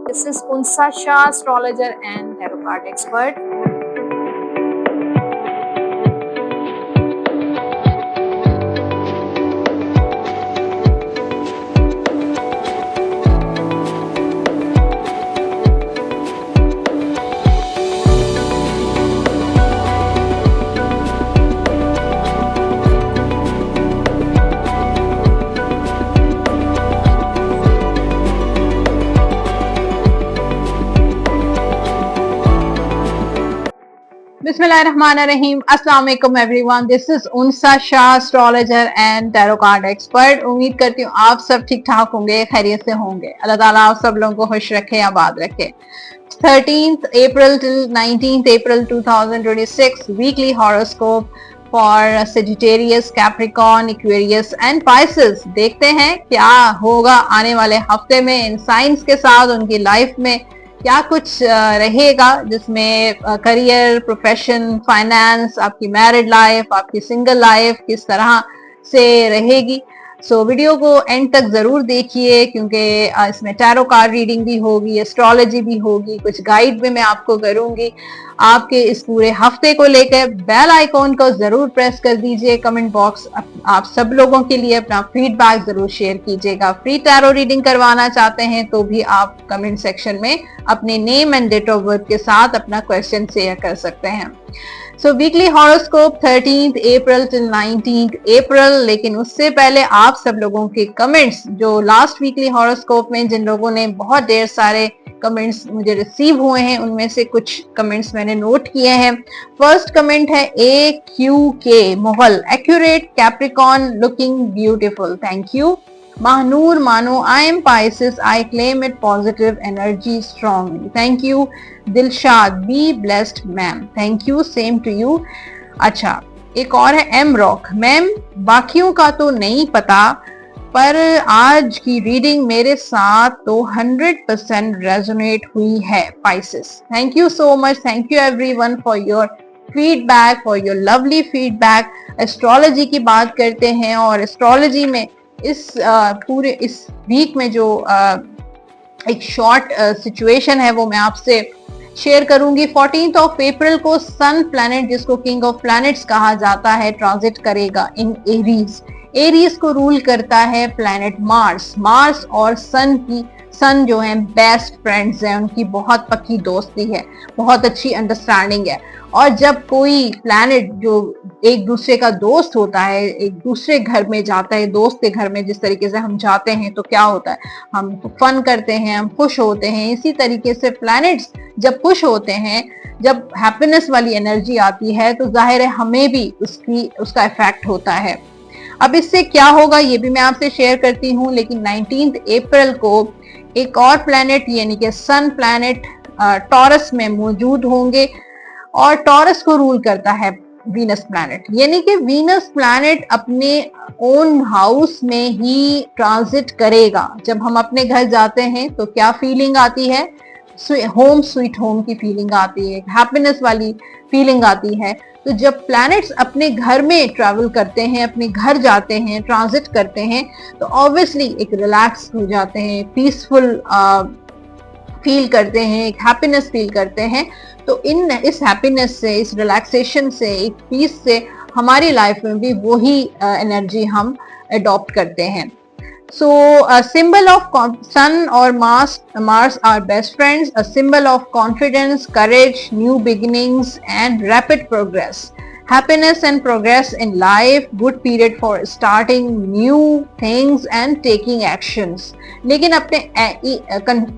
This is Unsa Shah, astrologer and tarot card expert. Bismillahirrahmanirrahim. Assalamu alaikum everyone. This is Unsa Shah, astrologer and tarot card expert. उम्मीद करती हूँ आप सब ठीक ठाक होंगे, खैरियत से होंगे। अल्लाह ताला आप सब लोगों को खुश रखे, आबाद रखे। 13th April till 19th April 2026 weekly horoscope for Sagittarius, Capricorn, Aquarius and Pisces. देखते हैं क्या होगा आने वाले हफ्ते में इन साइंस के साथ, उनकी लाइफ में क्या कुछ रहेगा, जिसमें करियर, प्रोफेशन, फाइनेंस, आपकी मैरिड लाइफ, आपकी सिंगल लाइफ किस तरह से रहेगी। सो वीडियो को एंड तक जरूर देखिए, क्योंकि इसमें टैरो कार्ड रीडिंग भी होगी, एस्ट्रोलॉजी भी होगी, कुछ गाइड भी मैं आपको करूंगी आपके इस पूरे हफ्ते को लेकर। बेल आइकॉन को जरूर प्रेस कर दीजिए। कमेंट बॉक्स आप सब लोगों के लिए अपना फीडबैक जरूर शेयर कीजिएगा। फ्री टैरो रीडिंग करवाना चाहते हैं तो भी आप कमेंट सेक्शन में अपने name and date of birth के साथ अपना क्वेश्चन शेयर कर सकते हैं। So weekly horoscope 13th April till 19th April। लेकिन उससे पहले आप सब लोगों के कमेंट्स, जो लास्ट वीकली हॉरोस्कोप में जिन लोगों ने बहुत ढेर सारे कमेंट्स मुझे रिसीव हुए हैं, उनमें से कुछ कमेंट्स मैंने नोट किए हैं। फर्स्ट कमेंट है AQK Mughal, accurate Capricorn looking beautiful, thank you. Mahnur Manu, I am Pisces, I claim it positive energy strongly, thank you। Dilshad, be blessed ma'am, thank you, same to you। अच्छा, एक और है M Rock, ma'am बाकियों का तो नहीं पता, पर आज की रीडिंग मेरे साथ तो 100% रेजोनेट हुई है Pisces। Thank you so much, thank you everyone for your feedback, for your lovely feedback. Astrology की बात करते हैं, और एस्ट्रोलॉजी में इस पूरे इस वीक में जो एक शॉर्ट सिचुएशन है वो मैं आपसे शेयर करूंगी। 14th April को सन प्लैनेट, जिसको किंग ऑफ प्लैनेट्स कहा जाता है, ट्रांजिट करेगा इन एरीज। एरीज को रूल करता है प्लैनेट मार्स। मार्स और सन जो है बेस्ट फ्रेंड्स हैं, उनकी बहुत पक्की दोस्ती है, बहुत अच्छी अंडरस्टैंडिंग है। और जब कोई प्लैनेट जो एक दूसरे का दोस्त होता है, एक दूसरे घर में जाता है, दोस्त के घर में जिस तरीके से हम जाते हैं, तो क्या होता है, हम फन करते हैं, हम खुश होते हैं। इसी तरीके से प्लैनेट्स जब खुश होते हैं, जब हैप्पीनेस वाली एनर्जी आती है, तो जाहिर है हमें भी उसका इफेक्ट होता है। अब इससे क्या होगा ये भी मैं आपसे शेयर करती हूँ। लेकिन 19th April को एक और प्लैनेट यानी कि सन प्लैनेट टॉरस में मौजूद होंगे, और टॉरस को रूल करता है वीनस प्लैनेट। यानी कि वीनस प्लैनेट अपने ओन हाउस में ही ट्रांजिट करेगा। जब हम अपने घर जाते हैं तो क्या फीलिंग आती है, होम स्वीट होम की फीलिंग आती है, हैप्पीनेस वाली फीलिंग आती है। तो जब प्लैनेट्स अपने घर में ट्रैवल करते हैं, अपने घर जाते हैं, ट्रांजिट करते हैं, तो ऑब्वियसली एक रिलैक्स हो जाते हैं, पीसफुल फील करते हैं, एक हैप्पीनेस फील करते हैं। तो इस हैप्पीनेस से, इस रिलैक्सेशन से, एक पीस से हमारी लाइफ में भी वही एनर्जी हम अडॉप्ट करते हैं। So a symbol of sun or Mars are best friends, a symbol of confidence, courage, new beginnings and rapid progress, happiness and progress in life, good period for starting new things and taking actions। लेकिन अपने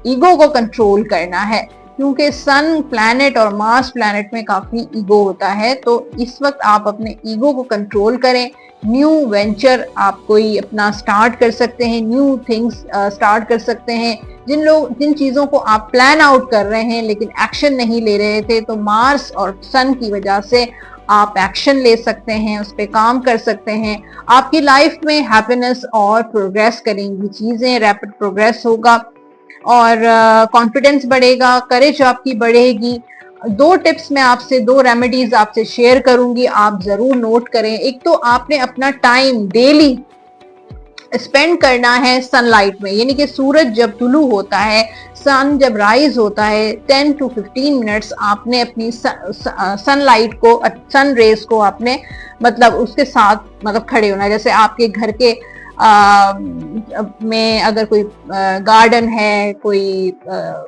ego को control करना है, क्योंकि सन planet और Mars planet में काफी ego होता है। तो इस वक्त आप अपने ईगो को कंट्रोल करें। न्यू वेंचर आप कोई अपना स्टार्ट कर सकते हैं, न्यू थिंग्स स्टार्ट कर सकते हैं। जिन चीज़ों को आप प्लान आउट कर रहे हैं लेकिन एक्शन नहीं ले रहे थे, तो मार्स और सन की वजह से आप एक्शन ले सकते हैं, उस पर काम कर सकते हैं। आपकी लाइफ में हैप्पीनेस और प्रोग्रेस करेंगी चीज़ें, रैपिड प्रोग्रेस होगा और कॉन्फिडेंस बढ़ेगा, करेज आपकी बढ़ेगी। दो टिप्स मैं आपसे, दो रेमेडीज आपसे शेयर करूंगी, आप जरूर नोट करें। एक तो आपने अपना टाइम डेली स्पेंड करना है सनलाइट में, यानी कि सूरज जब तुलू होता है, सन जब राइज होता है, 10 to 15 मिनट्स आपने अपनी सनलाइट को, सन रेज को आपने मतलब उसके साथ मतलब खड़े होना है। जैसे आपके घर के में अगर कोई गार्डन है, कोई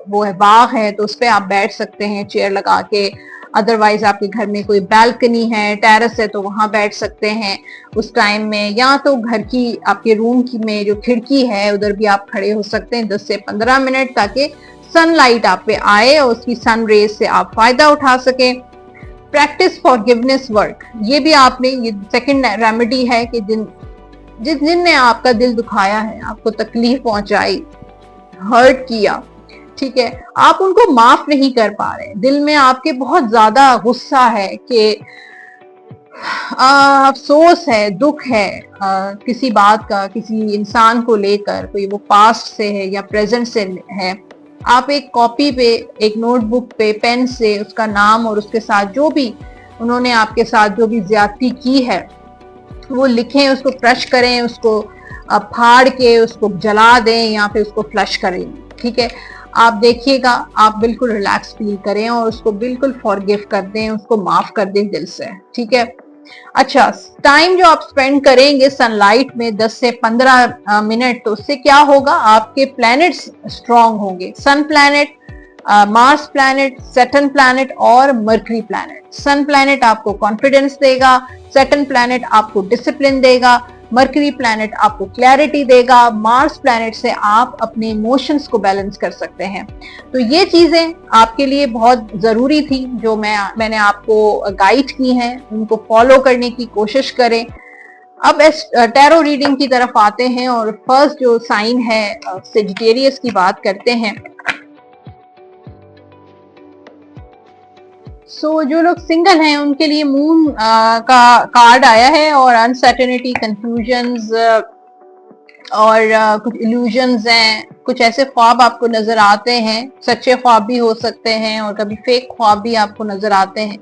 वो है बाग है, तो उस पर आप बैठ सकते हैं चेयर लगा के। अदरवाइज आपके घर में कोई बैल्कनी है, टेरेस है, तो वहां बैठ सकते हैं उस टाइम में। या तो घर की आपके रूम की में जो खिड़की है उधर भी आप खड़े हो सकते हैं 10 से 15 मिनट, ताकि सनलाइट आप पे आए और उसकी सन रेज से आप फायदा उठा सके। प्रैक्टिस फॉरगिवनेस वर्क, ये भी आपने, ये सेकंड रेमेडी है कि जिनने आपका दिल दुखाया है, आपको तकलीफ पहुंचाई, हर्ट किया, ठीक है, आप उनको माफ नहीं कर पा रहे, दिल में आपके बहुत ज्यादा गुस्सा है कि अफसोस है, दुख है किसी बात का, किसी इंसान को लेकर, कोई वो पास्ट से है या प्रेजेंट से है। आप एक कॉपी पे, एक नोटबुक पे पेन से उसका नाम और उसके साथ जो भी उन्होंने आपके साथ जो भी ज्यादती की है वो लिखें, उसको क्रश करें, उसको फाड़ के उसको जला दें या फिर उसको फ्लश करें, ठीक है। आप देखिएगा आप बिल्कुल रिलैक्स फील करें और उसको बिल्कुल फॉरगिव कर दें, उसको माफ कर दें दिल से, ठीक है। अच्छा, टाइम जो आप स्पेंड करेंगे सनलाइट में 10 से 15 मिनट, तो उससे क्या होगा, आपके प्लैनेट्स स्ट्रांग होंगे। Sun planet, Mars planet, Saturn planet और मर्करी प्लैनेट। सन प्लैनेट आपको कॉन्फिडेंस देगा, सैटर्न प्लैनेट आपको डिसिप्लिन देगा, मर्करी प्लैनेट आपको क्लैरिटी देगा, मार्स प्लैनेट से आप अपने इमोशंस को बैलेंस कर सकते हैं। तो ये चीजें आपके लिए बहुत जरूरी थी जो मैंने आपको गाइड की हैं, उनको फॉलो करने की कोशिश करें। अब टैरो रीडिंग की तरफ आते हैं और फर्स्ट जो साइन है सेजिटेरियस की बात करते हैं। जो लोग सिंगल हैं उनके लिए मून का कार्ड आया है और अनसर्टेनिटी, कंफ्यूजन्स और कुछ इल्यूजन्स हैं, कुछ ऐसे ख्वाब आपको नजर आते हैं, सच्चे ख्वाब भी हो सकते हैं और कभी फेक ख्वाब भी आपको नजर आते हैं।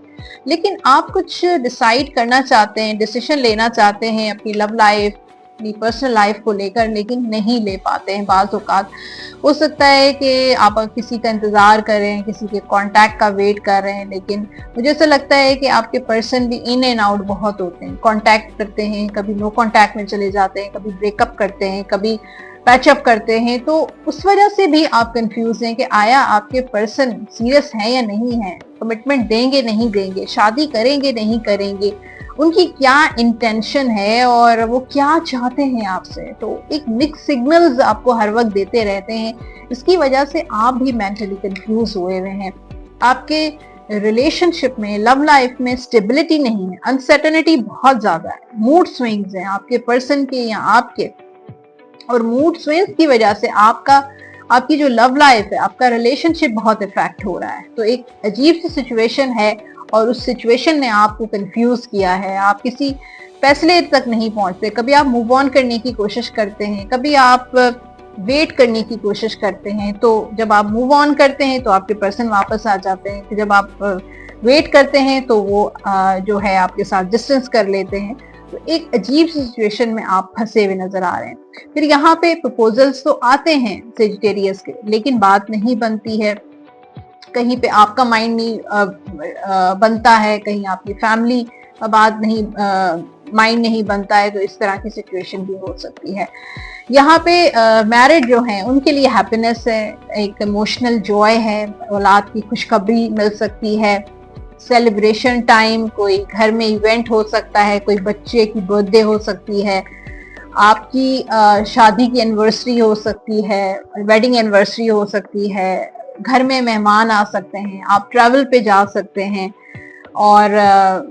लेकिन आप कुछ डिसाइड करना चाहते हैं, डिसीजन लेना चाहते हैं अपनी लव लाइफ, अपनी पर्सनल लाइफ को लेकर, लेकिन नहीं ले पाते हैं। बाज़ औक़ात हो सकता है कि आप किसी का इंतजार कर रहे हैं, किसी के कांटेक्ट का वेट कर रहे हैं, लेकिन मुझे ऐसा लगता है कि आपके पर्सन भी इन एंड आउट बहुत होते हैं, कांटेक्ट करते हैं, कभी नो कांटेक्ट में चले जाते हैं, कभी ब्रेकअप करते हैं, कभी पैचअप करते हैं। तो उस वजह से भी आप कंफ्यूज हैं कि आया आपके पर्सन सीरियस है या नहीं है, कमिटमेंट देंगे नहीं देंगे, शादी करेंगे नहीं करेंगे, उनकी क्या इंटेंशन है और वो क्या चाहते हैं आपसे। तो एक मिक्स सिग्नल्स आपको हर वक्त देते रहते हैं, इसकी वजह से आप भी मेंटली कंफ्यूज हुए हुए हैं। आपके रिलेशनशिप में, लव लाइफ में स्टेबिलिटी नहीं है, अनसर्टेनिटी बहुत ज्यादा है, मूड स्विंग्स हैं आपके पर्सन के या आपके, और मूड स्विंग्स की वजह से आपकी जो लव लाइफ है, आपका रिलेशनशिप बहुत इफेक्ट हो रहा है। तो एक अजीब सी सिचुएशन है और उस सिचुएशन ने आपको कंफ्यूज किया है, आप किसी फैसले तक नहीं पहुंचते। कभी आप मूव ऑन करने की कोशिश करते हैं, कभी आप वेट करने की कोशिश करते हैं। तो जब आप मूव ऑन करते हैं तो आपके पर्सन वापस आ जाते हैं, जब आप वेट करते हैं तो वो जो है आपके साथ डिस्टेंस कर लेते हैं। तो एक अजीब सी सिचुएशन में आप फंसे हुए नजर आ रहे हैं। फिर यहाँ पे प्रपोजल्स तो आते हैं सेजिटेरियस के, लेकिन बात नहीं बनती है, कहीं पे आपका माइंड नहीं बनता है, कहीं आपकी फैमिली का बात नहीं, माइंड नहीं बनता है। तो इस तरह की सिचुएशन भी हो सकती है। यहाँ पे मैरिड जो हैं उनके लिए हैप्पीनेस है, एक इमोशनल जॉय है, औलाद की खुशखबरी मिल सकती है, सेलिब्रेशन टाइम, कोई घर में इवेंट हो सकता है, कोई बच्चे की बर्थडे हो सकती है, आपकी शादी की एनिवर्सरी हो सकती है, वेडिंग एनिवर्सरी हो सकती है, घर में मेहमान आ सकते हैं, आप ट्रैवल पे जा सकते हैं। और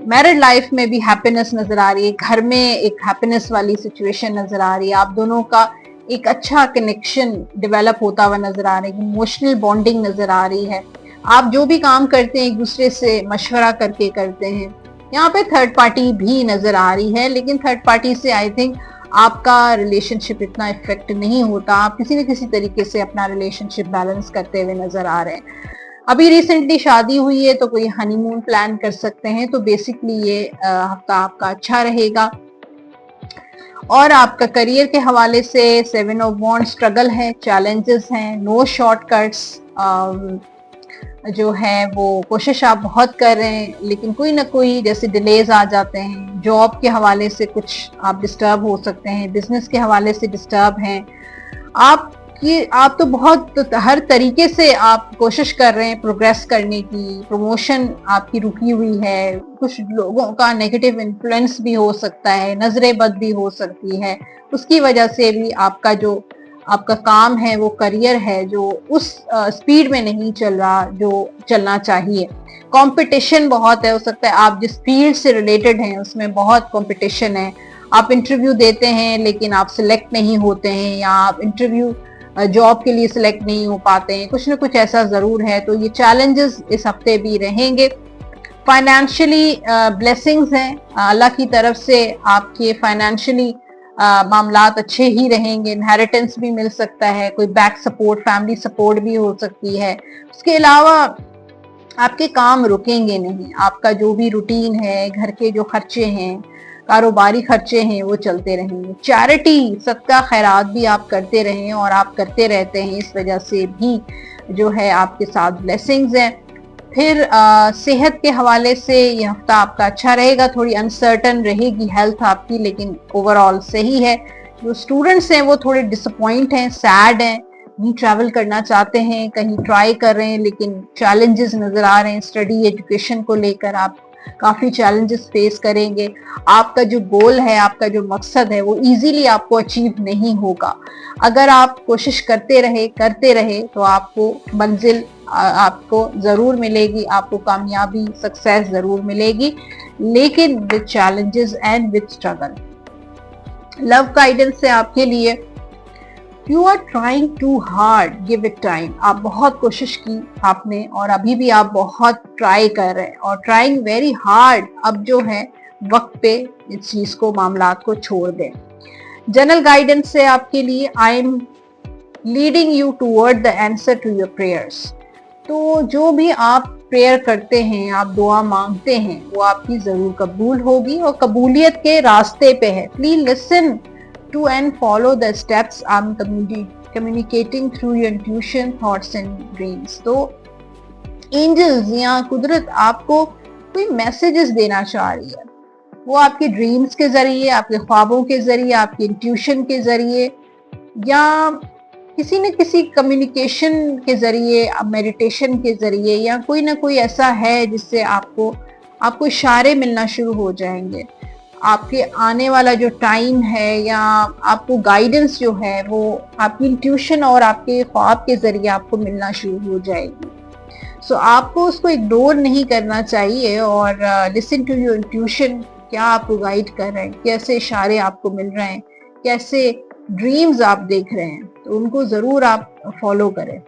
मैरिड लाइफ में भी हैप्पीनेस नजर आ रही है, घर में एक हैप्पीनेस वाली सिचुएशन नजर आ रही है, आप दोनों का एक अच्छा कनेक्शन डेवलप होता हुआ नजर आ रहा है, इमोशनल बॉन्डिंग नजर आ रही है। आप जो भी काम करते हैं एक दूसरे से मशवरा करके करते हैं। यहाँ पे थर्ड पार्टी भी नजर आ रही है, लेकिन थर्ड पार्टी से आई थिंक आपका रिलेशनशिप इतना इफेक्ट नहीं होता, आप किसी न किसी तरीके से अपना रिलेशनशिप बैलेंस करते हुए नजर आ रहे हैं। अभी रिसेंटली शादी हुई है तो कोई हनीमून प्लान कर सकते हैं। तो बेसिकली ये हफ्ता आपका अच्छा रहेगा। और आपका करियर के हवाले से 7 ऑफ वॉन्ड स्ट्रगल है, चैलेंजेस हैं, नो शॉर्टकट्स, जो है वो कोशिश आप बहुत कर रहे हैं लेकिन कोई ना कोई जैसे डिलेज आ जाते हैं। जॉब के हवाले से कुछ आप डिस्टर्ब हो सकते हैं, बिजनेस के हवाले से डिस्टर्ब हैं। आप तो बहुत हर तरीके से आप कोशिश कर रहे हैं प्रोग्रेस करने की, प्रमोशन आपकी रुकी हुई है, कुछ लोगों का नेगेटिव इन्फ्लुएंस भी हो सकता है, नजरें बद भी हो सकती है, उसकी वजह से भी आपका काम है, वो करियर है जो उस स्पीड में नहीं चल रहा जो चलना चाहिए। कंपटीशन बहुत है, हो सकता है आप जिस फील्ड से रिलेटेड हैं उसमें बहुत कंपटीशन है। आप इंटरव्यू देते हैं लेकिन आप सिलेक्ट नहीं होते हैं, या आप इंटरव्यू जॉब के लिए सिलेक्ट नहीं हो पाते हैं, कुछ ना कुछ ऐसा जरूर है। तो ये चैलेंजेस इस हफ्ते भी रहेंगे। फाइनेंशियली ब्लेसिंग्स हैं अल्लाह की तरफ से, आपके फाइनेंशियली मामलात अच्छे ही रहेंगे। इनहेरिटेंस भी मिल सकता है, कोई बैक सपोर्ट, फैमिली सपोर्ट भी हो सकती है। उसके अलावा आपके काम रुकेंगे नहीं, आपका जो भी रूटीन है, घर के जो खर्चे हैं, कारोबारी खर्चे हैं, वो चलते रहेंगे। चैरिटी, सदका खैरात भी आप करते रहें और आप करते रहते हैं, इस वजह से भी जो है आपके साथ ब्लेसिंग्स हैं। फिर सेहत के हवाले से ये हफ्ता आपका अच्छा रहेगा, थोड़ी अनसर्टन रहेगी हेल्थ आपकी, लेकिन ओवरऑल सही है। जो स्टूडेंट्स हैं वो थोड़े डिसअपॉइंट हैं, सैड हैं, नहीं ट्रैवल करना चाहते हैं, कहीं ट्राई कर रहे हैं लेकिन चैलेंजेस नजर आ रहे हैं। स्टडी एजुकेशन को लेकर आप काफी चैलेंजेस फेस करेंगे। आपका जो गोल है, आपका जो मकसद है, वो इजीली आपको अचीव नहीं होगा। अगर आप कोशिश करते रहे तो आपको मंजिल आपको जरूर मिलेगी, आपको कामयाबी, सक्सेस जरूर मिलेगी, लेकिन with challenges and with struggle. Love guidance से आपके लिए, you are trying too hard, give it time. आप बहुत कोशिश की आपने और अभी भी आप बहुत ट्राई कर रहे हैं और ट्राइंग वेरी हार्ड। अब जो है वक्त पे इस चीज को, मामलात को छोड़ दें। जनरल गाइडेंस से आपके लिए, I am leading you toward the answer to your prayers. तो जो भी आप प्रेयर करते हैं, आप दुआ मांगते हैं, वो आपकी जरूर कबूल होगी और कबूलियत के रास्ते पे है। Please listen to and follow the steps I'm communicating through your intuition, thoughts and dreams। तो एंजल्स या कुदरत आपको कोई मैसेजेस देना चाह रही है, वो आपके ड्रीम्स के जरिए, आपके ख्वाबों के जरिए, आपके इंट्यूशन के जरिए, या किसी न किसी कम्युनिकेशन के जरिए, मेडिटेशन के जरिए, या कोई ना कोई ऐसा है जिससे आपको इशारे मिलना शुरू हो जाएंगे। आपके आने वाला जो टाइम है या आपको गाइडेंस जो है वो आपकी इंट्यूशन और आपके ख्वाब के जरिए आपको मिलना शुरू हो जाएगी। सो आपको उसको इग्नोर नहीं करना चाहिए और लिसन टू योर इंट्यूशन, क्या आपको गाइड कर रहे हैं, कैसे इशारे आपको मिल रहे हैं, कैसे ड्रीम्स आप देख रहे हैं, तो उनको जरूर आप फॉलो करें।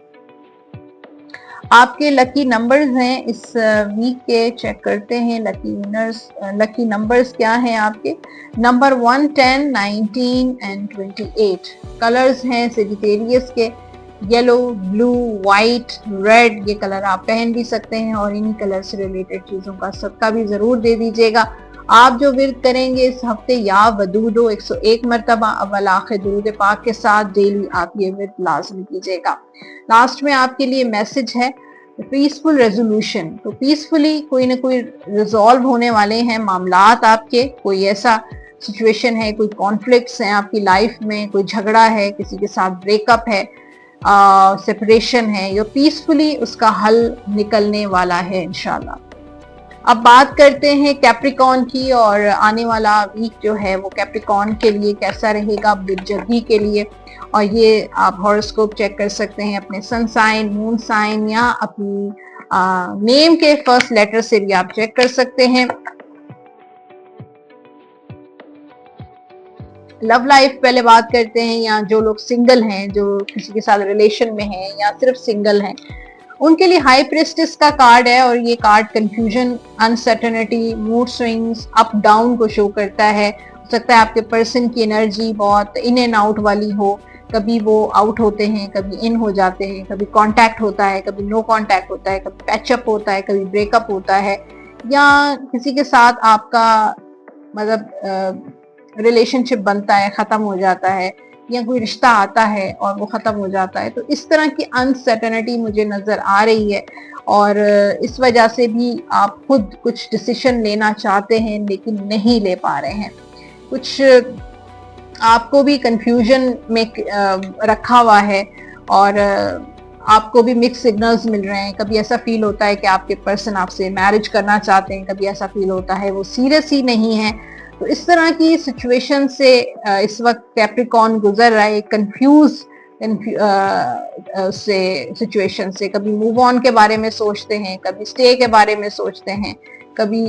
आपके लकी नंबर्स हैं इस वीक के, चेक करते हैं लकी नंबर्स क्या हैं आपके। Number 1, 10, 19 and 28। कलर्स हैं सेजिटेरियस के, येलो, ब्लू, व्हाइट, रेड, ये कलर आप पहन भी सकते हैं और इन्हीं कलर से रिलेटेड चीजों का सदका भी जरूर दे दीजिएगा। आप जो विर्द करेंगे इस हफ्ते, या वदूदो 101 मरतबा अव्वल आखिर दुरूद पाक के साथ डेली आप ये विर्द लाजमी कीजिएगा। लास्ट में आपके लिए मैसेज है पीसफुल रेजोल्यूशन। तो पीसफुली कोई ना कोई रिजॉल्व होने वाले हैं मामलात आपके, कोई ऐसा सिचुएशन है, कोई कॉन्फ्लिक्ट्स हैं आपकी लाइफ में, कोई झगड़ा है, किसी के साथ ब्रेकअप है, सेपरेशन है, या पीसफुली उसका हल निकलने वाला है इंशाल्लाह। अब बात करते हैं कैप्रिकॉर्न की, और आने वाला वीक जो है वो कैप्रिकॉर्न के लिए कैसा रहेगा, बुधजगी के लिए। और ये आप हॉरोस्कोप चेक कर सकते हैं अपने सन साइन, मून साइन, या अपनी नेम के फर्स्ट लेटर से भी आप चेक कर सकते हैं। लव लाइफ पहले बात करते हैं, या जो लोग सिंगल हैं, जो किसी के साथ रिलेशन में हैं या सिर्फ सिंगल हैं, उनके लिए हाई प्रेस्टिस का कार्ड है। और ये card confusion, uncertainty, mood swings, up down को शो करता है। हो सकता है आपके पर्सन की एनर्जी बहुत इन एंड आउट वाली हो, कभी वो आउट होते हैं, कभी इन हो जाते हैं, कभी कांटेक्ट होता है, कभी नो कांटेक्ट होता है, कभी पैचअप होता है, कभी ब्रेकअप होता है, या किसी के साथ आपका मतलब रिलेशनशिप बनता है, खत्म हो जाता है, या कोई रिश्ता आता है और वो खत्म हो जाता है। तो इस तरह की अनसर्टेनिटी मुझे नजर आ रही है, और इस वजह से भी आप खुद कुछ डिसीजन लेना चाहते हैं लेकिन नहीं ले पा रहे हैं। कुछ आपको भी कंफ्यूजन में रखा हुआ है, और आपको भी मिक्स सिग्नल्स मिल रहे हैं। कभी ऐसा फील होता है कि आपके पर्सन आपसे मैरिज करना चाहते हैं, कभी ऐसा फील होता है वो सीरियस ही नहीं है। तो इस तरह की सिचुएशन से इस वक्त कैप्रिकॉर्न गुजर रहा है, कंफ्यूज से सिचुएशन से। कभी मूव ऑन के बारे में सोचते हैं, कभी स्टे के बारे में सोचते हैं, कभी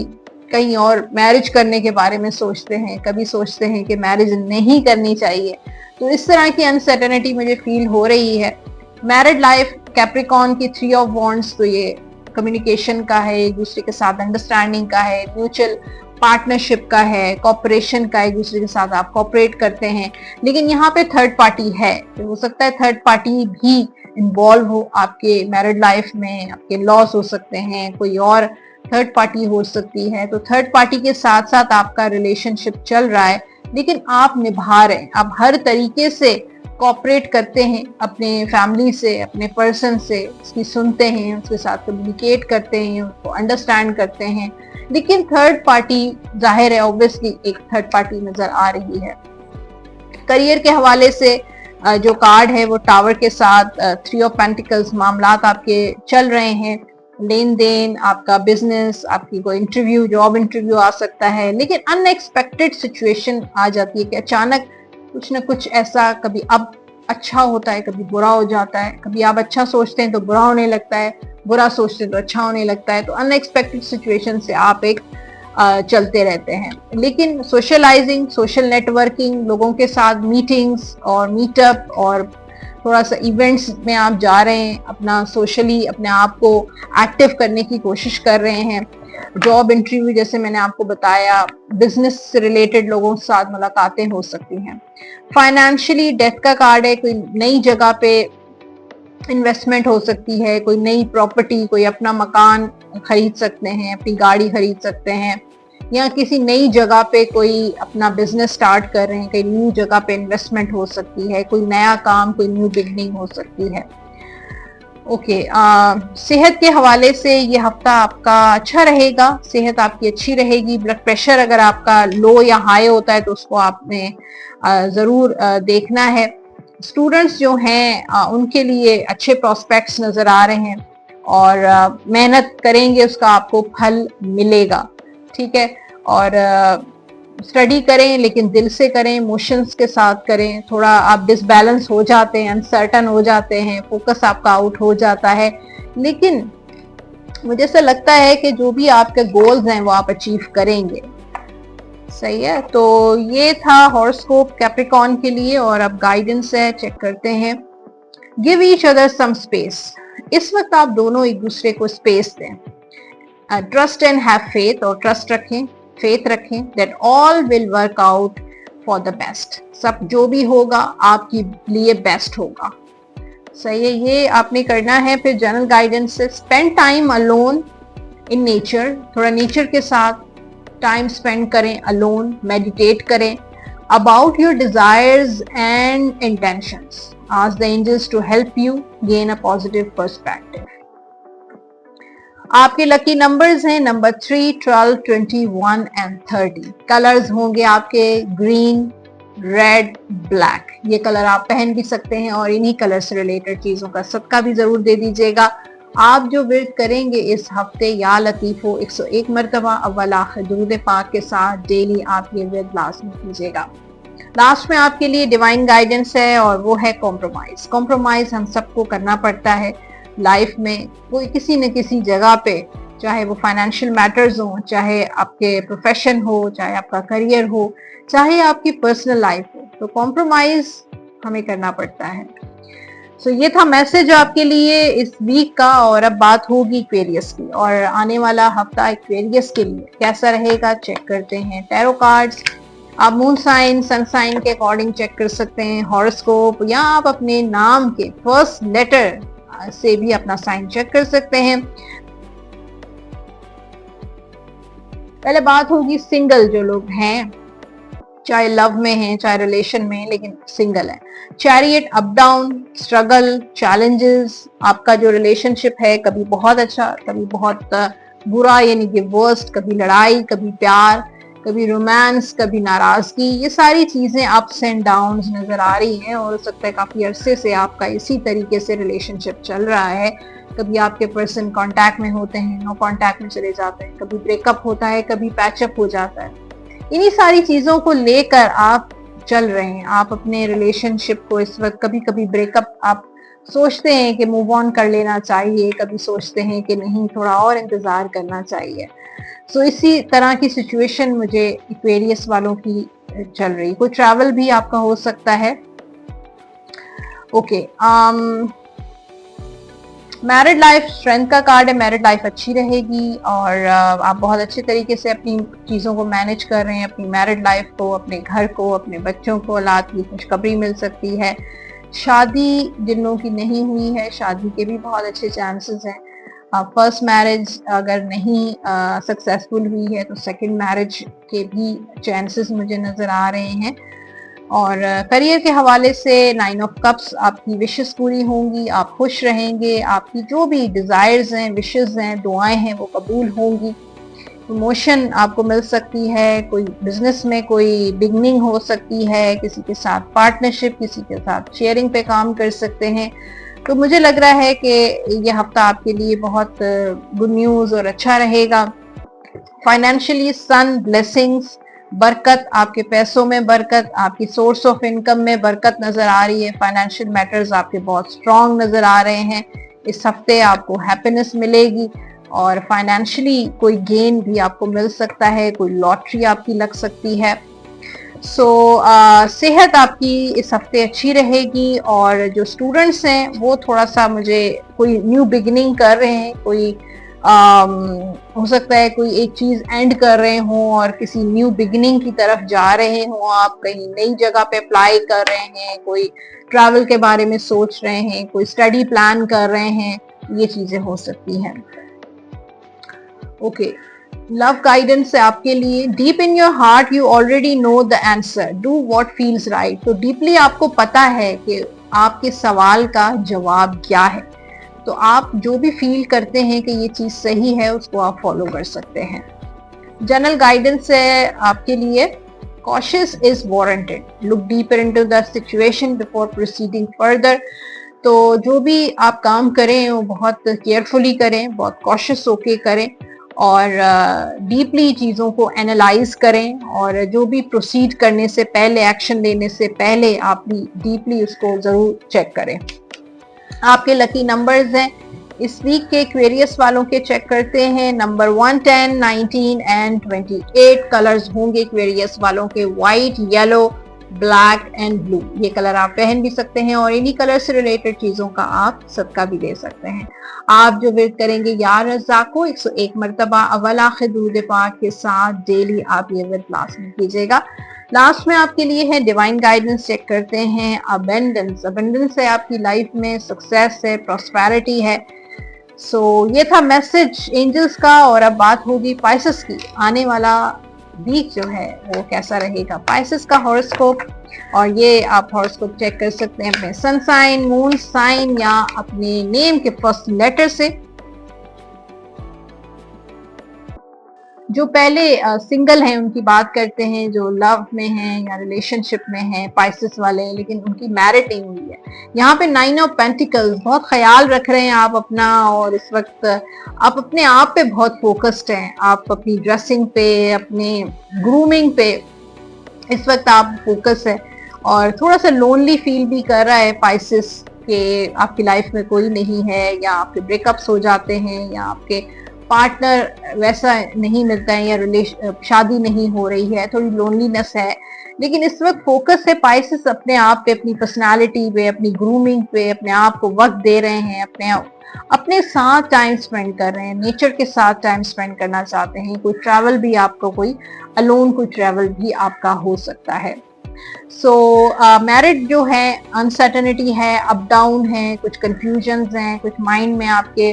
कहीं और मैरिज करने के बारे में सोचते हैं, कभी सोचते हैं कि मैरिज नहीं करनी चाहिए। तो इस तरह की अनसर्टेनिटी मुझे फील हो रही है। मैरिड लाइफ कैप्रिकॉर्न की 3 ऑफ वॉन्ड्स, तो ये कम्युनिकेशन का है, एक दूसरे के साथ अंडरस्टैंडिंग का है, म्यूचुअल पार्टनरशिप का है, कॉपरेशन का, एक दूसरे के साथ आप कॉपरेट करते हैं। लेकिन यहाँ पे थर्ड पार्टी है, तो हो सकता है थर्ड पार्टी भी इन्वॉल्व हो आपके मैरिड लाइफ में। आपके लॉस हो सकते हैं, कोई और थर्ड पार्टी हो सकती है। तो थर्ड पार्टी के साथ साथ आपका रिलेशनशिप चल रहा है, लेकिन आप निभा रहे हैं, आप हर तरीके से कॉपरेट करते हैं अपने फैमिली से, अपने पर्सन से, उसकी सुनते हैं, उसके साथ कम्युनिकेट करते हैं, उसको अंडरस्टैंड करते हैं। लेकिन थर्ड पार्टी, जाहिर है ऑब्वियसली एक थर्ड पार्टी नजर आ रही है। करियर के हवाले से जो कार्ड है वो टावर के साथ 3 ऑफ पेंटिकल्स, मामलात आपके चल रहे हैं, लेन देन, आपका बिजनेस, आपकी कोई इंटरव्यू, जॉब इंटरव्यू आ सकता है। लेकिन अनएक्सपेक्टेड सिचुएशन आ जाती है कि अचानक कुछ ना कुछ ऐसा, कभी अब अच्छा होता है, कभी बुरा हो जाता है, कभी आप अच्छा सोचते हैं तो बुरा होने लगता है, बुरा सोचते हैं तो अच्छा होने लगता है। तो अनएक्सपेक्टेड सिचुएशन से आप एक चलते रहते हैं। लेकिन सोशलाइजिंग, सोशल नेटवर्किंग, लोगों के साथ मीटिंग्स और मीटअप और थोड़ा सा इवेंट्स में आप जा रहे हैं, अपना सोशली अपने आप को एक्टिव करने की कोशिश कर रहे हैं। जॉब इंटरव्यू, जैसे मैंने आपको बताया, बिजनेस से रिलेटेड लोगों के साथ मुलाकातें हो सकती हैं। फाइनेंशियली डेथ का कार्ड है, कोई नई जगह पे इन्वेस्टमेंट हो सकती है, कोई नई प्रॉपर्टी, कोई अपना मकान खरीद सकते हैं, अपनी गाड़ी खरीद सकते हैं, या किसी नई जगह पे कोई अपना बिजनेस स्टार्ट कर रहे हैं, कहीं न्यू जगह पे इन्वेस्टमेंट हो सकती है, कोई नया काम, कोई न्यू बिगनिंग हो सकती है। ओके, सेहत के हवाले से ये हफ्ता आपका अच्छा रहेगा, सेहत आपकी अच्छी रहेगी। ब्लड प्रेशर अगर आपका लो या हाई होता है तो उसको आपने जरूर देखना है। स्टूडेंट्स जो हैं उनके लिए अच्छे प्रोस्पेक्ट्स नजर आ रहे हैं, और मेहनत करेंगे उसका आपको फल मिलेगा, ठीक है। और स्टडी करें लेकिन दिल से करें, इमोशंस के साथ करें। थोड़ा आप डिसबैलेंस हो जाते हैं, अनसर्टन हो जाते हैं, फोकस आपका आउट हो जाता है, लेकिन मुझे ऐसा लगता है कि जो भी आपके गोल्स हैं वो आप अचीव करेंगे। सही है, तो ये था हॉरोस्कोप कैप्रिकॉर्न के लिए, और अब गाइडेंस है, चेक करते हैं। Give each other some space, इस वक्त आप दोनों एक दूसरे को स्पेस दें। ट्रस्ट एंड हैव फेथ, और ट्रस्ट रखें, फेथ रखें that all will work out for the best, सब जो भी होगा आपके लिए बेस्ट होगा। सही है, ये आपने करना है। फिर जनरल गाइडेंस से, spend time alone in nature, थोड़ा नेचर के साथ टाइम स्पेंड करें, अलोन, मेडिटेट करें about your desires and intentions, ask the angels to help you gain a positive perspective. आपके लकी नंबर्स हैं नंबर 3, 12, 21 एंड 30। कलर्स होंगे आपके ग्रीन, रेड, ब्लैक। ये कलर आप पहन भी सकते हैं, और इन्हीं कलर से रिलेटेड चीजों का सदका भी जरूर दे दीजिएगा। आप जो विर्द करेंगे इस हफ्ते, या लतीफो 101 मरतबा अव्वल आखिर दुरूद पाक के साथ डेली आप ये विर्द लाजमी कीजिएगा। लास्ट में आपके लिए डिवाइन गाइडेंस है, और वो है कॉम्प्रोमाइज। कॉम्प्रोमाइज हम सबको करना पड़ता है लाइफ में, कोई किसी न किसी जगह पे, चाहे वो फाइनेंशियल मैटर्स हो, चाहे आपके प्रोफेशन हो, चाहे आपका करियर हो, चाहे आपकी पर्सनल लाइफ हो, तो कॉम्प्रोमाइज हमें करना पड़ता है। सो ये था मैसेज आपके लिए इस वीक का। और अब बात होगी एक्वेरियस की, और आने वाला हफ्ता एक्वेरियस के लिए कैसा रहेगा चेक करते हैं। टैरो कार्ड्स आप मून साइन, सन साइन के अकॉर्डिंग चेक कर सकते हैं, हॉरोस्कोप, या आप अपने नाम के फर्स्ट लेटर से भी अपना साइन चेक कर सकते हैं। पहले बात होगी सिंगल जो लोग हैं, चाहे लव में है चाहे रिलेशन में है, लेकिन सिंगल है। Chariot, up down, struggle, challenges. आपका जो रिलेशनशिप है कभी बहुत अच्छा, कभी बहुत बुरा, यानी कि वर्स्ट, कभी लड़ाई, कभी प्यार, कभी रोमांस, कभी नाराजगी। ये सारी चीजें अप्स एंड डाउन्स नजर आ रही हैं और हो सकता है काफी अरसे से आपका इसी तरीके से रिलेशनशिप चल रहा है। कभी आपके पर्सन कांटेक्ट में होते हैं, नो कांटेक्ट में चले जाते हैं, कभी ब्रेकअप होता है, कभी पैचअप हो जाता है। इन्हीं सारी चीजों को लेकर आप चल रहे हैं। आप अपने रिलेशनशिप को इस वक्त कभी कभी ब्रेकअप आप सोचते हैं कि मूव ऑन कर लेना चाहिए, कभी सोचते हैं कि नहीं थोड़ा और इंतजार करना चाहिए। सो इसी तरह की सिचुएशन मुझे एक्वेरियस वालों की चल रही। कोई ट्रैवल भी आपका हो सकता है। ओके, मैरिड लाइफ स्ट्रेंथ का कार्ड है। मैरिड लाइफ अच्छी रहेगी और आप बहुत अच्छे तरीके से अपनी चीज़ों को मैनेज कर रहे हैं, अपनी मैरिड लाइफ को, अपने घर को, अपने बच्चों को। औलाद की खुशखबरी मिल सकती है। शादी जिन लोगों की नहीं हुई है, शादी के भी बहुत अच्छे चांसेस हैं। फर्स्ट मैरिज अगर नहीं सक्सेसफुल हुई है तो सेकंड मैरिज के भी चांसेस मुझे नज़र आ रहे हैं। और करियर के हवाले से 9 ऑफ कप्स, आपकी विशेस पूरी होंगी, आप खुश रहेंगे, आपकी जो भी डिज़ायर्स हैं, विशेस हैं, दुआएं हैं, वो कबूल होंगी। प्रमोशन आपको मिल सकती है, कोई बिजनेस में कोई बिगनिंग हो सकती है, किसी के साथ पार्टनरशिप, किसी के साथ शेयरिंग पे काम कर सकते हैं। तो मुझे लग रहा है कि ये हफ्ता आपके लिए बहुत गुड न्यूज़ और अच्छा रहेगा। फाइनेंशियली सन ब्लेसिंग्स, बरकत, आपके पैसों में बरकत, आपकी सोर्स ऑफ इनकम में बरकत नजर आ रही है। फाइनेंशियल मैटर्स आपके बहुत स्ट्रांग नजर आ रहे हैं। इस हफ्ते आपको हैप्पीनेस मिलेगी और फाइनेंशियली कोई गेन भी आपको मिल सकता है, कोई लॉटरी आपकी लग सकती है। सेहत आपकी इस हफ्ते अच्छी रहेगी। और जो स्टूडेंट्स हैं वो थोड़ा सा, मुझे कोई न्यू बिगिनिंग कर रहे हैं, कोई हो सकता है कोई एक चीज एंड कर रहे हो और किसी न्यू बिगिनिंग की तरफ जा रहे हो, आप कहीं नई जगह पे अप्लाई कर रहे हैं, कोई ट्रैवल के बारे में सोच रहे हैं, कोई स्टडी प्लान कर रहे हैं, ये चीजें हो सकती हैं। ओके, लव गाइडेंस है आपके लिए। Deep in your heart you already know the answer, do what feels right. तो डीपली आपको पता है कि आपके सवाल का जवाब क्या है, तो आप जो भी फील करते हैं कि ये चीज सही है उसको आप फॉलो कर सकते हैं। जनरल गाइडेंस है आपके लिए। Cautious is warranted, look deeper into the situation before proceeding further. तो जो भी आप काम करें वो बहुत केयरफुली करें, बहुत कॉशियस होके करें और डीपली चीज़ों को एनालाइज करें और जो भी प्रोसीड करने से पहले, एक्शन लेने से पहले आप भी डीपली उसको ज़रूर चेक करें। आपके लकी नंबर्स हैं इस वीक के एक्वेरियस वालों के, चेक करते हैं। Number 1, 10, 19 and 28। कलर्स होंगे एक्वेरियस वालों के white, yellow, black and blue. ये कलर आप पहन भी सकते हैं और इन्हीं कलर से रिलेटेड चीजों का आप सदका भी दे सकते हैं। आप जो विर्द करेंगे या रज़ा को 101 मरतबा अव्वल आखिर दुरूद पाक के साथ डेली आप ये विर्द लास्ट में कीजिएगा। लास्ट में आपके लिए है डिवाइन गाइडेंस, चेक करते हैं। अबेंडेंस, अबेंडेंस है आपकी लाइफ में, सक्सेस है, प्रॉस्पेरिटी है। ये था मैसेज एंजल्स का। और अब बात होगी पाइसेस की। आने वाला वीक जो है वो कैसा रहेगा, पाइसेस का हॉरोस्कोप। और ये आप हॉरोस्कोप चेक कर सकते हैं अपने सन साइन, मून साइन या अपने नेम के फर्स्ट लेटर से। जो पहले सिंगल हैं उनकी बात करते हैं, जो लव में हैं या रिलेशनशिप में हैं पाइसेस वाले, लेकिन उनकी मैरिज नहीं हुई है। यहाँ पे 9 ऑफ पेंटिकल्स, बहुत ख्याल रख रहे हैं आप अपना और इस वक्त आप अपने आप पे बहुत फोकस्ड हैं। आप अपनी ड्रेसिंग पे, अपने ग्रूमिंग पे इस वक्त आप फोकस है और थोड़ा सा लोनली फील भी कर रहा है पाइसेस के आपकी लाइफ में कोई नहीं है, या आपके ब्रेकअप्स हो जाते हैं, या आपके पार्टनर वैसा नहीं मिलता है, या शादी नहीं हो रही है, थोड़ी लोनलीनेस है। लेकिन इस वक्त फोकस है पाइसेस अपने आप पे, अपनी पर्सनालिटी पे, अपनी ग्रूमिंग पे, अपने आप को वक्त दे रहे हैं, अपने साथ टाइम स्पेंड कर रहे हैं, नेचर के साथ टाइम स्पेंड करना चाहते हैं। कोई ट्रैवल भी आपको, कोई अलोन कोई ट्रैवल भी आपका हो सकता है। मैरिड जो है अनसर्टेनिटी है, अप डाउन है, कुछ कंफ्यूजन्स हैं, कुछ माइंड में आपके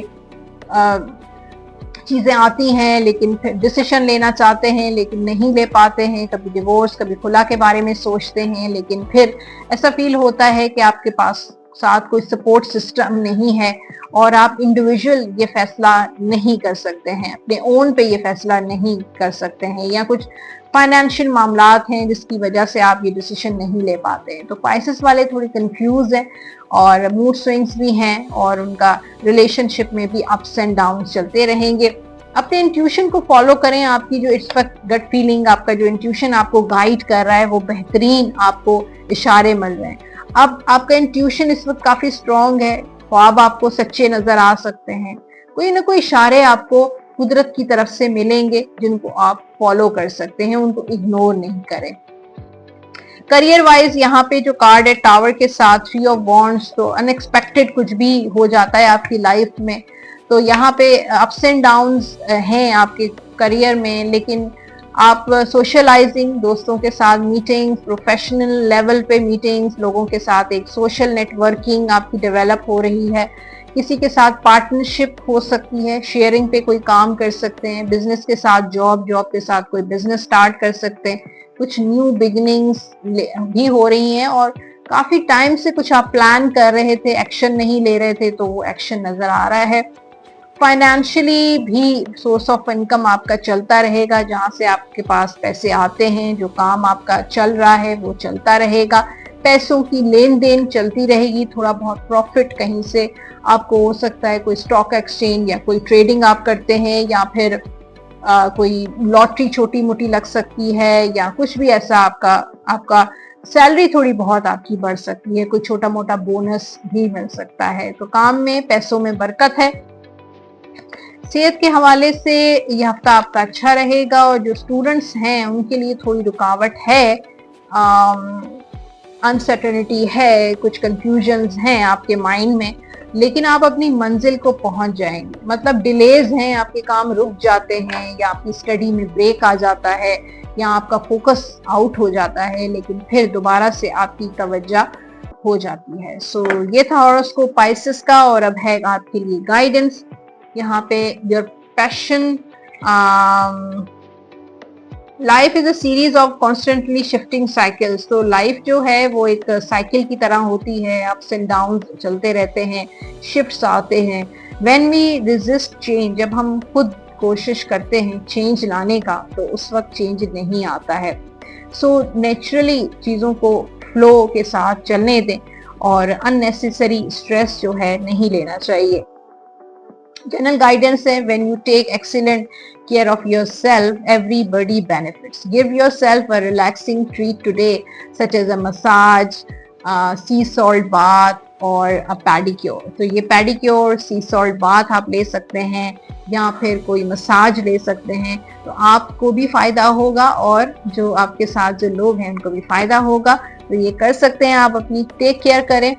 चीजें आती हैं, लेकिन फिर डिसीजन लेना चाहते हैं लेकिन नहीं ले पाते हैं। कभी डिवोर्स, कभी खुला के बारे में सोचते हैं, लेकिन फिर ऐसा फील होता है कि आपके पास साथ कोई सपोर्ट सिस्टम नहीं है और आप इंडिविजुअल ये फैसला नहीं कर सकते हैं, अपने ओन पे ये फैसला नहीं कर सकते हैं, या कुछ फाइनेंशियल मामलात हैं जिसकी वजह से आप ये डिसीजन नहीं ले पाते हैं। तो पाइसेस वाले थोड़ी कंफ्यूज हैं और मूड स्विंग्स भी हैं और उनका रिलेशनशिप में भी अप्स एंड डाउन चलते रहेंगे। अपने इंट्यूशन को फॉलो करें। आपकी जो इस वक्त गट फीलिंग, आपका जो इंट्यूशन आपको गाइड कर रहा है वो बेहतरीन आपको इशारे मिल रहे हैं। अब आपका इंट्यूशन इस वक्त काफी स्ट्रांग है, ख्वाब आपको सच्चे नजर आ सकते हैं, कोई ना कोई इशारे आपको कुदरत की तरफ से मिलेंगे जिनको आप फॉलो कर सकते हैं, उनको इग्नोर नहीं करें। करियर वाइज यहाँ पे जो कार्ड है टावर के साथ, 3 ऑफ वॉन्ड्स, तो अनएक्सपेक्टेड कुछ भी हो जाता है आपकी लाइफ में। तो यहाँ पे अप्स एंड डाउन्स हैं आपके करियर में, लेकिन आप सोशलाइजिंग, दोस्तों के साथ मीटिंग्स, प्रोफेशनल लेवल पे मीटिंग्स, लोगों के साथ एक सोशल नेटवर्किंग आपकी डेवलप हो रही है। किसी के साथ पार्टनरशिप हो सकती है, शेयरिंग पे कोई काम कर सकते हैं, बिजनेस के साथ जॉब, जॉब के साथ कोई बिजनेस स्टार्ट कर सकते हैं, कुछ न्यू बिगिनिंग्स भी हो रही हैं और काफी टाइम से कुछ आप प्लान कर रहे थे, एक्शन नहीं ले रहे थे, तो वो एक्शन नजर आ रहा है। फाइनेंशियली भी सोर्स ऑफ इनकम आपका चलता रहेगा, जहां से आपके पास पैसे आते हैं, जो काम आपका चल रहा है वो चलता रहेगा। पैसों की लेन देन चलती रहेगी, थोड़ा बहुत प्रॉफिट कहीं से आपको हो सकता है, कोई स्टॉक एक्सचेंज या कोई ट्रेडिंग आप करते हैं, या फिर कोई लॉटरी छोटी मोटी लग सकती है, या कुछ भी ऐसा आपका सैलरी थोड़ी बहुत आपकी बढ़ सकती है, कोई छोटा मोटा बोनस भी मिल सकता है। तो काम में, पैसों में बरकत है। सेहत के हवाले से यह हफ्ता आपका अच्छा रहेगा और जो स्टूडेंट्स हैं उनके लिए थोड़ी रुकावट है, अनसर्टेनिटी है, कुछ कंफ्यूजन्स हैं आपके माइंड में, लेकिन आप अपनी मंजिल को पहुंच जाएंगे। मतलब डिलेज हैं, आपके काम रुक जाते हैं, या आपकी स्टडी में ब्रेक आ जाता है, या आपका फोकस आउट हो जाता है, लेकिन फिर दोबारा से आपकी तवज्जो हो जाती है। सो ये था हॉरोस्कोप पाइसेस का, और अब है आपके लिए गाइडेंस। यहाँ पे your passion, life is a series of constantly shifting cycles. तो लाइफ जो है वो एक साइकिल की तरह होती है, अप्स एंड डाउन चलते रहते हैं, शिफ्ट्स आते हैं। व्हेन वी रेजिस्ट चेंज, जब हम खुद कोशिश करते हैं चेंज लाने का, तो उस वक्त चेंज नहीं आता है। सो नेचुरली चीज़ों को फ्लो के साथ चलने दें और अननेसेसरी स्ट्रेस जो है नहीं लेना चाहिए। जनरल गाइडेंस है, when you take excellent care of yourself, everybody benefits. Give yourself a relaxing treat today, such as a massage, sea salt bath और अ पेडिक्योर। तो ये पेडिक्योर, सी सॉल्ट बाथ आप ले सकते हैं, या फिर कोई मसाज ले सकते हैं, तो आपको भी फायदा होगा और जो आपके साथ जो लोग हैं उनको भी फायदा होगा। तो ये कर सकते हैं आप, अपनी टेक केयर करें।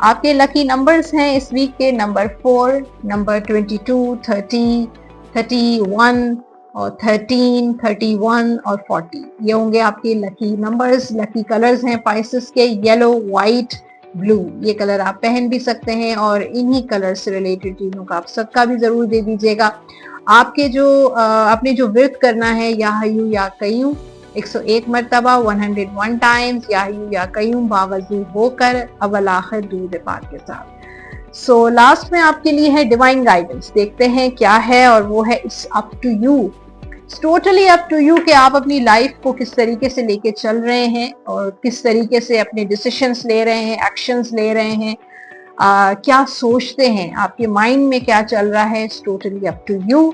आपके लकी नंबर्स हैं इस वीक के नंबर 4, नंबर 22, 30, 31 और 13, 31 और 40। ये होंगे आपके लकी नंबर्स। लकी कलर्स हैं पाइसेस के येलो, व्हाइट, ब्लू। ये कलर आप पहन भी सकते हैं और इन्हीं कलर से रिलेटेड चीजों का आप सदका भी जरूर दे दीजिएगा। आपके जो आपने जो व्रत करना है, या हयू या कयूं 101 मरतबा 101 टाइम्स, या हयू या कयूं बावजू होकर अव्वल आखिर दूध पाक के साथ। सो लास्ट में आपके लिए है डिवाइन गाइडेंस। देखते हैं क्या है, और वो है it's up to you. It's totally up to you कि आप अपनी लाइफ को किस तरीके से लेके चल रहे हैं और किस तरीके से अपने डिसीजंस ले रहे हैं, एक्शंस ले रहे हैं, क्या सोचते हैं, आपके माइंड में क्या चल रहा है। It's totally up to you.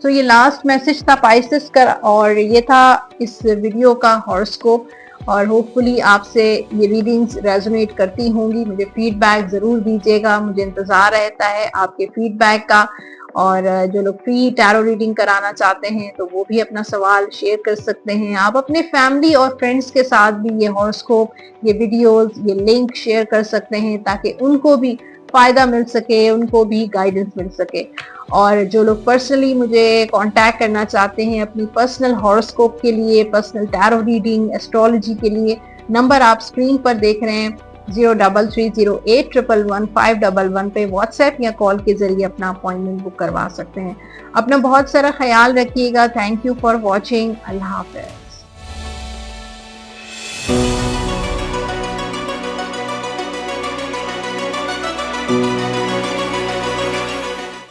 तो ये लास्ट मैसेज था पाइसेस का, और ये था इस वीडियो का हॉरोस्कोप। और होपफुली आपसे ये रीडिंग्स रेजोनेट करती होंगी। मुझे फीडबैक ज़रूर दीजिएगा, मुझे इंतज़ार रहता है आपके फीडबैक का। और जो लोग फ्री टैरो रीडिंग कराना चाहते हैं तो वो भी अपना सवाल शेयर कर सकते हैं। आप अपने फैमिली और फ्रेंड्स के साथ भी ये हॉरोस्कोप, ये वीडियोस, ये लिंक शेयर कर सकते हैं ताकि उनको भी फायदा मिल सके, उनको भी गाइडेंस मिल सके। और जो लोग पर्सनली मुझे कांटेक्ट करना चाहते हैं अपनी पर्सनल हॉरोस्कोप के लिए, पर्सनल टैरो रीडिंग, एस्ट्रोलॉजी के लिए, नंबर आप स्क्रीन पर देख रहे हैं, 033081111511 पे व्हाट्सएप या कॉल के जरिए अपना अपॉइंटमेंट बुक करवा सकते हैं। अपना बहुत सारा ख्याल रखिएगा। Thank you for watching. अल्लाह हाफिज़।